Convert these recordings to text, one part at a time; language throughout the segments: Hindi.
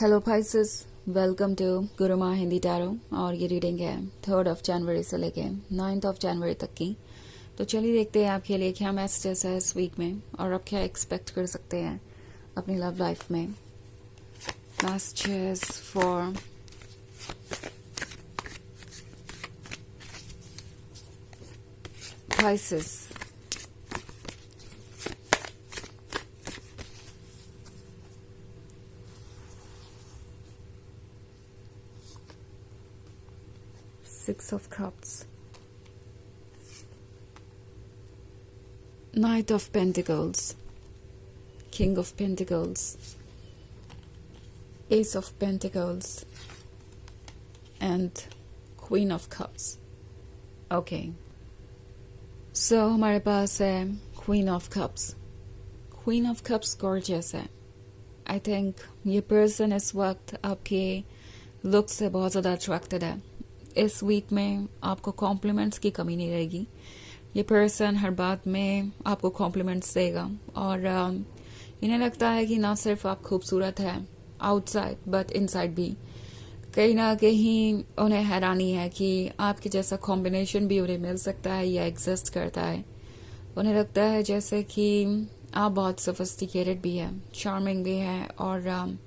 Hello Pisces, welcome to Gurumaa Hindi tarot. और ये रीडिंग है 3 जनवरी से लेके 9 जनवरी तक की। तो चलिए देखते हैं आपके लिए क्या मैसेजेस है इस वीक में और आप क्या एक्सपेक्ट कर सकते हैं अपनी लव लाइफ में। Messages for Pisces। Six of Cups, Knight of Pentacles, King of Pentacles, Ace of Pentacles and Queen of Cups। Okay, so हमारे पास है Queen of Cups। Queen of Cups gorgeous है। आई थिंक ये पर्सन इस वक्त आपके लुक से बहुत ज़्यादा अट्रैक्टेड है। इस वीक में आपको कॉम्प्लीमेंट्स की कमी नहीं रहेगी। ये पर्सन हर बात में आपको कॉम्प्लीमेंट्स देगा और इन्हें लगता है कि ना सिर्फ आप खूबसूरत हैं आउटसाइड बट इनसाइड भी। कहीं ना कहीं उन्हें हैरानी है कि आपके जैसा कॉम्बिनेशन भी उन्हें मिल सकता है या एग्जिस्ट करता है। उन्हें लगता है जैसे कि आप बहुत सोफिस्टिकेटेड भी हैं, चार्मिंग भी हैं और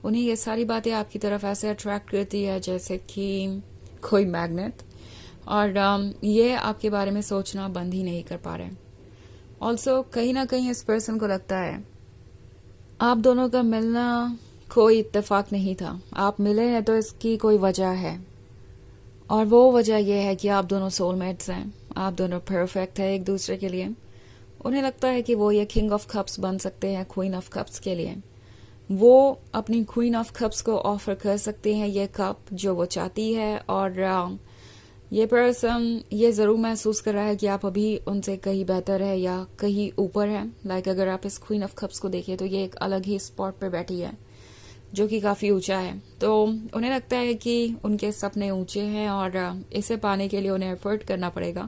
उन्हें ये सारी बातें आपकी तरफ ऐसे अट्रैक्ट करती है जैसे कि कोई मैग्नेट। और ये आपके बारे में सोचना बंद ही नहीं कर पा रहे। ऑल्सो कहीं ना कहीं इस पर्सन को लगता है आप दोनों का मिलना कोई इत्तेफाक नहीं था। आप मिले हैं तो इसकी कोई वजह है और वो वजह यह है कि आप दोनों सोलमेट्स हैं, आप दोनों परफेक्ट है एक दूसरे के लिए। उन्हें लगता है कि वो ये किंग ऑफ कप्स बन सकते हैं क्वीन ऑफ कप्स के लिए। वो अपनी क्वीन ऑफ कप्स को ऑफर कर सकते हैं ये कप जो वो चाहती है और ये पर्सन ये जरूर महसूस कर रहा है कि आप अभी उनसे कहीं बेहतर है या कहीं ऊपर है। लाइक अगर आप इस क्वीन ऑफ कप्स को देखें तो ये एक अलग ही स्पॉट पर बैठी है जो कि काफी ऊंचा है। तो उन्हें लगता है कि उनके सपने ऊंचे हैं और इसे पाने के लिए उन्हें एफर्ट करना पड़ेगा।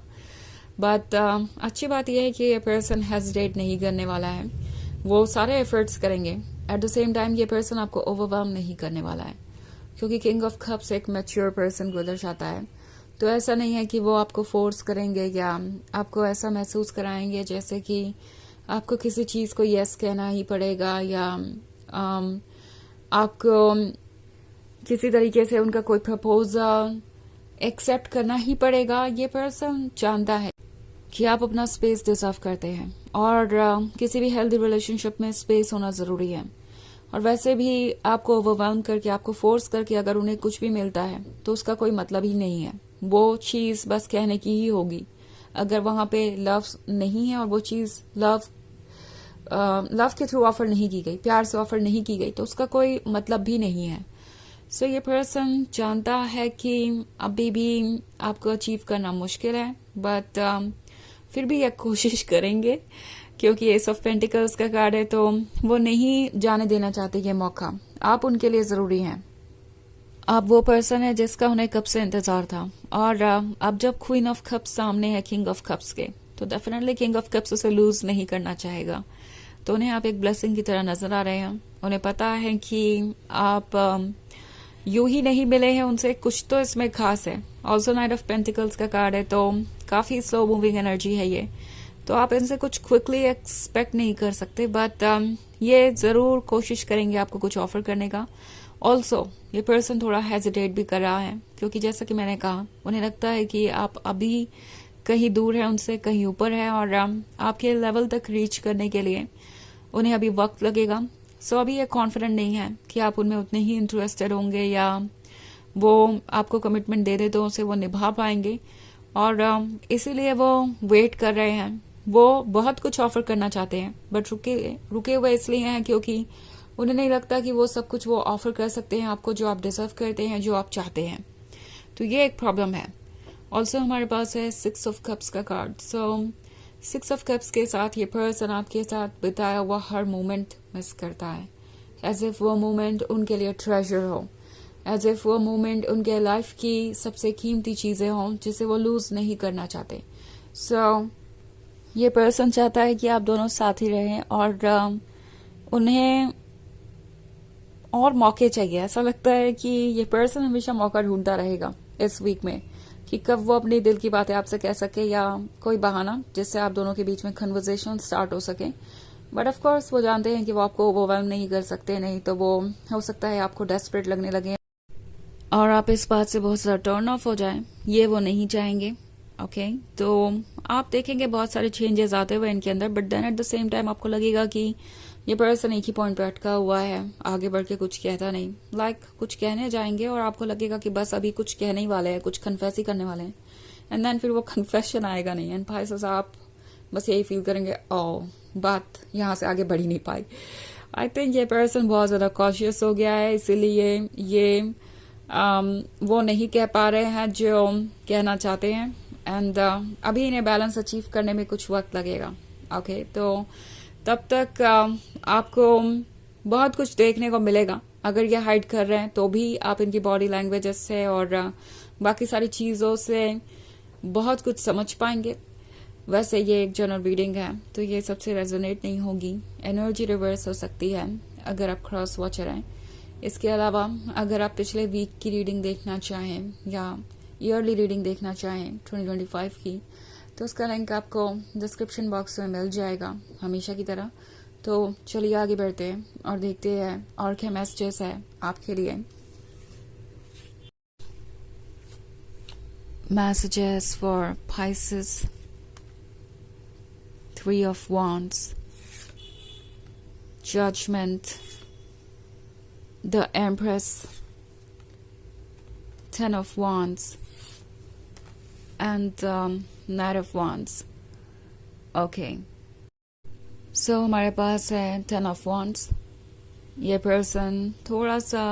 बट अच्छी बात यह है कि ये पर्सन हेजिटेट नहीं करने वाला है, वो सारे एफर्ट्स करेंगे। एट द सेम टाइम ये पर्सन आपको ओवरवेल्म नहीं करने वाला है क्योंकि किंग ऑफ कप्स एक मैच्योर पर्सन को दर्शाता है। तो ऐसा नहीं है कि वो आपको फोर्स करेंगे या आपको ऐसा महसूस कराएंगे जैसे कि आपको किसी चीज को यस कहना ही पड़ेगा या आपको किसी तरीके से उनका कोई प्रपोजल एक्सेप्ट करना ही पड़ेगा। ये पर्सन जानता है कि आप अपना स्पेस डिजर्व करते हैं और किसी भी हेल्दी रिलेशनशिप में स्पेस होना जरूरी है। और वैसे भी आपको ओवरवेल्म करके आपको फोर्स करके अगर उन्हें कुछ भी मिलता है तो उसका कोई मतलब ही नहीं है। वो चीज बस कहने की ही होगी। अगर वहां पे लव नहीं है और वो चीज लव के थ्रू ऑफर नहीं की गई, प्यार से ऑफर नहीं की गई तो उसका कोई मतलब भी नहीं है। सो ये पर्सन जानता है कि अभी भी आपको अचीव करना मुश्किल है बट फिर भी एक कोशिश करेंगे क्योंकि एस ऑफ पेंटिकल्स का कार्ड है तो वो नहीं जाने देना चाहते ये मौका। आप उनके लिए जरूरी हैं। आप वो पर्सन है जिसका उन्हें कब से इंतजार था और अब जब क्वीन ऑफ कप्स सामने है किंग ऑफ कप्स के तो डेफिनेटली किंग ऑफ कप्स उसे लूज नहीं करना चाहेगा। तो उन्हें आप एक ब्लेसिंग की तरह नजर आ रहे हैं। उन्हें पता है कि आप यूं ही नहीं मिले हैं उनसे, कुछ तो इसमें खास है। ऑल्सो नाइट ऑफ पेंटिकल्स का कार्ड है तो काफी स्लो मूविंग एनर्जी है ये। तो आप इनसे कुछ क्विकली एक्सपेक्ट नहीं कर सकते बट ये जरूर कोशिश करेंगे आपको कुछ ऑफर करने का। ऑल्सो ये पर्सन थोड़ा हेजिटेट भी कर रहा है क्योंकि जैसा कि मैंने कहा उन्हें लगता है कि आप अभी कहीं दूर है उनसे, कहीं ऊपर है और आपके लेवल तक रीच करने के लिए उन्हें अभी वक्त लगेगा। सो अभी ये कॉन्फिडेंट नहीं है कि आप उनमें उतने ही इंटरेस्टेड होंगे या वो आपको कमिटमेंट दे दे तो उसे वो निभा पाएंगे और इसीलिए वो वेट कर रहे हैं। वो बहुत कुछ ऑफर करना चाहते हैं बट रुके हुए इसलिए हैं क्योंकि उन्हें नहीं लगता कि वो सब कुछ वो ऑफर कर सकते हैं आपको जो आप डिजर्व करते हैं, जो आप चाहते हैं। तो ये एक प्रॉब्लम है। ऑल्सो हमारे पास है 6 ऑफ कप्स का कार्ड। सो 6 ऑफ कप्स के साथ ये पर्सन आपके साथ बिताया हुआ हर मोमेंट मिस करता है। एज इफ वो मोमेंट उनके लिए ट्रेजर हो, एज इफ वो मोमेंट उनके लाइफ की सबसे कीमती चीजें हों जिसे वो लूज नहीं करना चाहते। सो ये पर्सन चाहता है कि आप दोनों साथ ही रहें और उन्हें और मौके चाहिए। ऐसा लगता है कि ये पर्सन हमेशा मौका ढूंढता रहेगा इस वीक में कि कब वो अपने दिल की बातें आपसे कह सके या कोई बहाना जिससे आप दोनों के बीच में कन्वर्सेशन स्टार्ट हो सके। बट ऑफ कोर्स वो जानते हैं कि वो आपको ओवरवेल्म नहीं कर सकते, नहीं तो वो हो सकता है आपको डेस्परेट लगने लगे और आप इस बात से बहुत ज़्यादा टर्न ऑफ हो जाए। ये वो नहीं चाहेंगे। ओके तो आप देखेंगे बहुत सारे चेंजेस आते हुए इनके अंदर, but then at the same time आपको लगेगा कि ये पर्सन एक ही पॉइंट पे अटका हुआ है, आगे बढ़ के कुछ कहता नहीं। कुछ कहने जाएंगे और आपको लगेगा कि बस अभी कुछ कहने ही वाले हैं, कुछ कन्फेस ही करने वाले हैं, एंड देन फिर वो कन्फेशन आएगा नहीं, एंड भाई साहब आप बस यही फील करेंगे ओ बात यहाँ से आगे बढ़ ही नहीं पाई। आई थिंक ये पर्सन बहुत ज़्यादा कॉशियस हो गया है, इसीलिए ये वो नहीं कह पा रहे हैं जो कहना चाहते हैं, एंड अभी इन्हें बैलेंस अचीव करने में कुछ वक्त लगेगा। ओके तो तब तक आपको बहुत कुछ देखने को मिलेगा। अगर ये हाइड कर रहे हैं तो भी आप इनकी बॉडी लैंग्वेजेस से और बाकी सारी चीज़ों से बहुत कुछ समझ पाएंगे। वैसे ये एक जनरल रीडिंग है तो ये सबसे रेजोनेट नहीं होगी, एनर्जी रिवर्स हो सकती है अगर आप क्रॉस वॉचर हैं। इसके अलावा अगर आप पिछले वीक की रीडिंग देखना चाहें या ईयरली रीडिंग देखना चाहें 2025 की, तो उसका लिंक आपको डिस्क्रिप्शन बॉक्स में मिल जाएगा हमेशा की तरह। तो चलिए आगे बढ़ते हैं और देखते हैं और क्या मैसेजेस है आपके लिए। Messages for Pisces, 3 of Wands, Judgment, the Empress, 10 of Wands, and Knight of Wands. Okay. So हमारे पास है 10 of Wands। ये पर्सन थोड़ा सा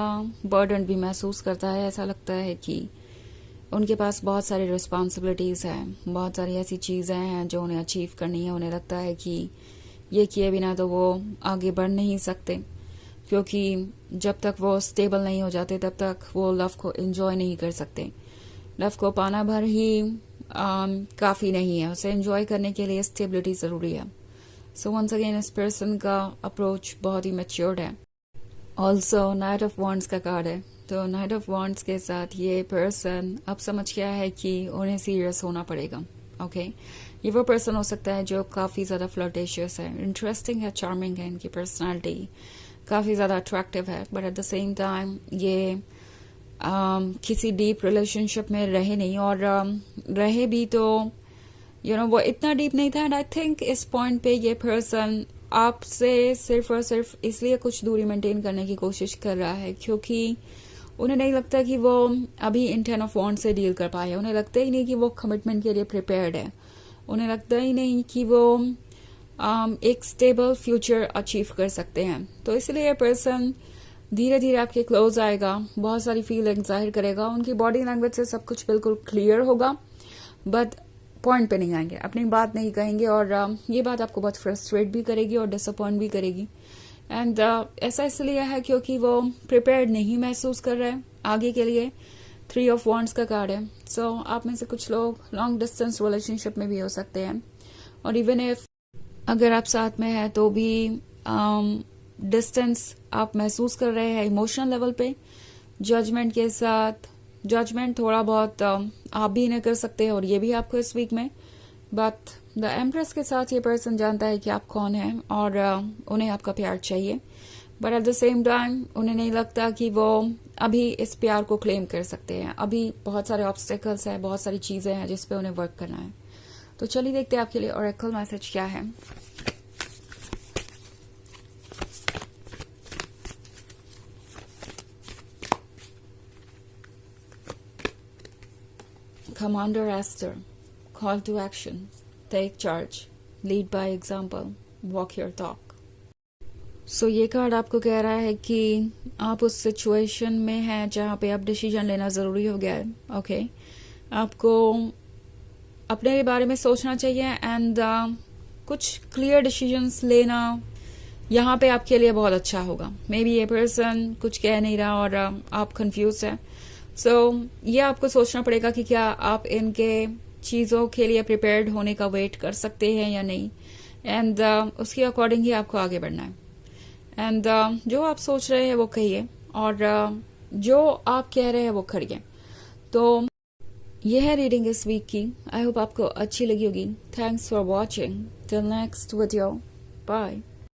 बर्डन भी महसूस करता है। ऐसा लगता है कि उनके पास बहुत सारी रिस्पॉन्सिबिलिटीज़ हैं, बहुत सारी ऐसी चीज़ें हैं जो उन्हें अचीव करनी है। उन्हें लगता है कि ये किए बिना तो वो आगे बढ़ नहीं सकते, क्योंकि जब तक वो स्टेबल नहीं हो जाते तब तक वो लव को एंजॉय नहीं कर सकते। लव को पाना भर ही काफ़ी नहीं है, उसे एंजॉय करने के लिए स्टेबिलिटी ज़रूरी है। सो वंस अगेन इस पर्सन का अप्रोच बहुत ही मैच्योर्ड है। ऑल्सो नाइट ऑफ वॉन्ड्स का कार्ड है, तो नाइट ऑफ वॉन्ड्स के साथ ये पर्सन अब समझ गया है कि उन्हें सीरियस होना पड़ेगा। ओके ये वो पर्सन हो सकता है जो काफ़ी ज़्यादा फ्लर्टेशियस है, इंटरेस्टिंग है, चार्मिंग है, इनकी पर्सनालिटी काफ़ी ज़्यादा अट्रैक्टिव है, but at the same time ये किसी डीप रिलेशनशिप में रहे नहीं, और रहे भी तो वो इतना डीप नहीं था। एंड आई थिंक इस पॉइंट पे ये पर्सन आपसे सिर्फ और सिर्फ इसलिए कुछ दूरी मेंटेन करने की कोशिश कर रहा है क्योंकि उन्हें नहीं लगता कि वो अभी इन 10 ऑफ वॉन्ड्स से डील कर पाए। उन्हें लगता ही नहीं कि वो कमिटमेंट के लिए प्रिपेयर्ड है। उन्हें लगता ही नहीं कि वो एक स्टेबल फ्यूचर अचीव कर सकते हैं। तो इसलिए ये पर्सन धीरे धीरे आपके क्लोज आएगा, बहुत सारी फीलिंग जाहिर करेगा, उनकी बॉडी लैंग्वेज से सब कुछ बिल्कुल क्लियर होगा, बट पॉइंट पे नहीं आएंगे, अपनी बात नहीं कहेंगे, और ये बात आपको बहुत फ्रस्ट्रेट भी करेगी और डिसअपॉइंट भी करेगी। एंड ऐसा इसलिए है क्योंकि वो प्रिपेयर्ड नहीं महसूस कर रहे हैं आगे के लिए। 3 ऑफ वॉन्ड्स का कार्ड है। सो आप में से कुछ लोग लॉन्ग डिस्टेंस रिलेशनशिप में भी हो सकते हैं, और इवन इफ अगर आप साथ में हैं तो भी डिस्टेंस आप महसूस कर रहे हैं इमोशनल लेवल पे। जजमेंट के साथ जजमेंट थोड़ा बहुत आप भी इन्हें कर सकते हैं और ये भी आपको इस वीक में। बट द एम्प्रेस के साथ ये पर्सन जानता है कि आप कौन हैं और उन्हें आपका प्यार चाहिए, but at the same time उन्हें नहीं लगता कि वो अभी इस प्यार को क्लेम कर सकते हैं। अभी बहुत सारे ऑब्स्टेकल्स हैं, बहुत सारी चीज़ें हैं जिस पे उन्हें वर्क करना है। तो चलिए देखते हैं आपके लिए ओरेकल मैसेज क्या है। Commander Esther, call to action, take charge, lead by example, walk your talk. So ये कार्ड आपको कह रहा है कि आप उस सिचुएशन में हैं जहाँ पे अब डिसीजन लेना ज़रूरी हो गया है। ओके आपको अपने बारे में सोचना चाहिए एंड कुछ क्लियर डिसीजंस लेना यहाँ पे आपके लिए बहुत अच्छा होगा। मे बी ये पर्सन कुछ कह नहीं रहा और आप कंफ्यूज हैं। सो ये आपको सोचना पड़ेगा कि क्या आप इनके चीज़ों के लिए प्रिपेयर्ड होने का वेट कर सकते हैं या नहीं, एंड उसके अकॉर्डिंग ही आपको आगे बढ़ना है। एंड जो आप सोच रहे हैं वो कहिए, और जो आप कह रहे हैं वो करिए। तो यह है रीडिंग इस वीक की। आई होप आपको अच्छी लगी होगी। Thanks for watching. Till next video, bye.